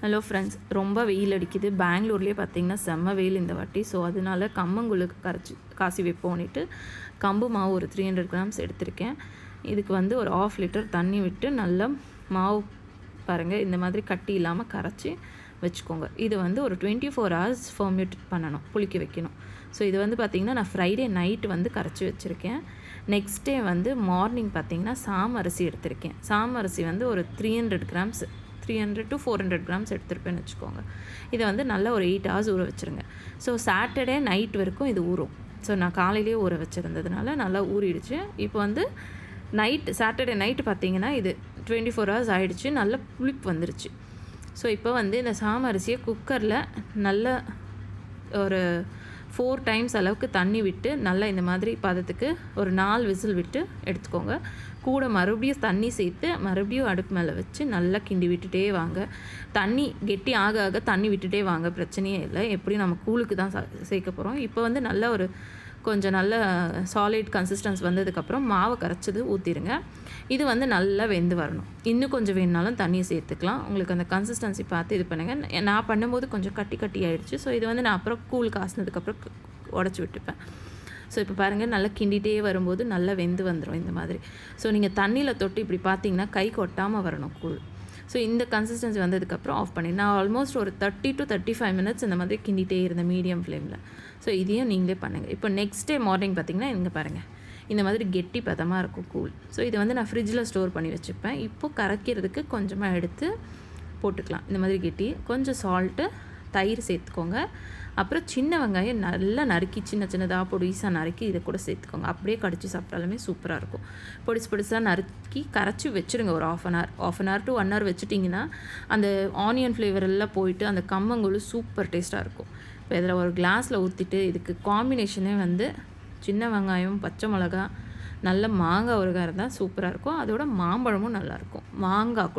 Hello friends, ரொம்ப வெயில் அடிக்குது. பெங்களூர்லேயே பார்த்தீங்கன்னா செம்ம வெயில் இந்த வாட்டி. ஸோ அதனால கம்மங்கூழுக்கு காசி வைப்போன்னிட்டு கம்பு மாவு ஒரு 300 கிராம்ஸ் எடுத்திருக்கேன். இதுக்கு வந்து ஒரு 1/2 லிட்டர் தண்ணி விட்டு நல்லா மாவு பாருங்கள் இந்த மாதிரி கட்டி இல்லாமல் கரைச்சி வச்சுக்கோங்க. இது வந்து ஒரு 24 hours ஃபர்மெண்ட் பண்ணணும், புளிக்க வைக்கணும். ஸோ இது வந்து பார்த்திங்கன்னா நான் ஃப்ரைடே நைட்டு வந்து கரைச்சி வச்சுருக்கேன். நெக்ஸ்ட் டே வந்து மார்னிங் பார்த்திங்கன்னா சாமரிசி எடுத்திருக்கேன். சாமரிசி வந்து ஒரு 300 கிராம்ஸ் 300 to 400 கிராம்ஸ் எடுத்துருப்பேன்னு வச்சுக்கோங்க. இதை வந்து நல்லா ஒரு 8 hours ஊற வச்சுருங்க. ஸோ சாட்டர்டே நைட் வரைக்கும் இது ஊறும். ஸோ நான் காலையிலேயே ஊற வச்சுருந்ததுனால நல்லா ஊறிடுச்சு. இப்போ வந்து சாட்டர்டே நைட்டு பார்த்திங்கன்னா இது 24 hours ஆகிடுச்சு. நல்ல புளிப்பு வந்துருச்சு. ஸோ இப்போ வந்து இந்த சாமரிசியை குக்கரில் நல்ல ஒரு 4 times அளவுக்கு தண்ணி விட்டு நல்லா இந்த மாதிரி பதத்துக்கு ஒரு 4 விசில் விட்டு எடுத்துக்கோங்க. கூட மறுபடியும் தண்ணி சேர்த்து மறுபடியும் அடுப்பு மேலே வச்சு நல்லா கிண்டி விட்டுட்டே வாங்க. தண்ணி கெட்டி ஆக ஆக தண்ணி விட்டுட்டே வாங்க, பிரச்சனையே இல்லை. எப்படியும் நம்ம கூழுக்கு தான் சேர்க்க போகிறோம். இப்போ வந்து நல்ல ஒரு கொஞ்சம் நல்ல சாலிட் கன்சிஸ்டன்ஸ் வந்ததுக்கப்புறம் மாவை கரைச்சது ஊற்றிடுங்க. இது வந்து நல்லா வெந்து வரணும். இன்னும் கொஞ்சம் வேணுனாலும் தண்ணியை சேர்த்துக்கலாம். உங்களுக்கு அந்த கன்சிஸ்டன்சி பார்த்து இது பண்ணுங்கள். நான் பண்ணும்போது கொஞ்சம் கட்டி ஆகிடுச்சு. ஸோ இது வந்து நான் அப்புறம் கூழ் காசினதுக்கப்புறம் உடச்சி விட்டுப்பேன். ஸோ இப்போ பாருங்கள் நல்லா கிண்டிகிட்டே வரும்போது நல்லா வெந்து வந்துடும் இந்த மாதிரி. ஸோ நீங்கள் தண்ணியில் தொட்டு இப்படி பார்த்தீங்கன்னா கை கொட்டாமல் வரணும் கூழ். ஸோ இந்த கன்சிஸ்டன்சி வந்ததுக்கப்புறம் ஆஃப் பண்ணி நான் ஆல்மோஸ்ட் ஒரு 30 to 35 minutes இந்த மாதிரி கிண்டிகிட்டே இருந்தேன் மீடியம் ஃப்ளேமில். ஸோ இதையும் நீங்களே பண்ணுங்கள். இப்போ நெக்ஸ்ட் டே மார்னிங் பார்த்திங்கன்னா இங்கே பாருங்கள் இந்த மாதிரி கெட்டி பதமாக இருக்கும் கூழ். ஸோ இது வந்து நான் ஃப்ரிட்ஜில் ஸ்டோர் பண்ணி வச்சுப்பேன். இப்போது கரைக்கிறதுக்கு கொஞ்சமாக எடுத்து போட்டுக்கலாம். இந்த மாதிரி கெட்டி கொஞ்சம் சால்ட்டு, தயிர் சேர்த்துக்கோங்க. அப்புறம் சின்ன வெங்காயம் நல்லா நறுக்கி சின்னதாக பொடிசாக நறுக்கி இதை கூட சேர்த்துக்கோங்க. அப்படியே கடிச்சு சாப்பிட்டாலுமே சூப்பராக இருக்கும். பொடிசாக நறுக்கி கரைச்சி வச்சுருங்க. ஒரு half an hour to 1 hour வச்சுட்டிங்கன்னா அந்த ஆனியன் ஃப்ளேவர் எல்லாம் போயிட்டு அந்த கம்மங்கூழ் சூப்பர் டேஸ்ட்டாக இருக்கும். இப்போ இதில் ஒரு கிளாஸில் ஊற்றிட்டு இதுக்கு காம்பினேஷனே வந்து சின்ன வெங்காயம், பச்சை மிளகா, நல்ல மாங்காய் ஊறுகாய் இருந்தால் சூப்பராக இருக்கும். அதோட மாம்பழமும் நல்லாயிருக்கும். மாங்காய்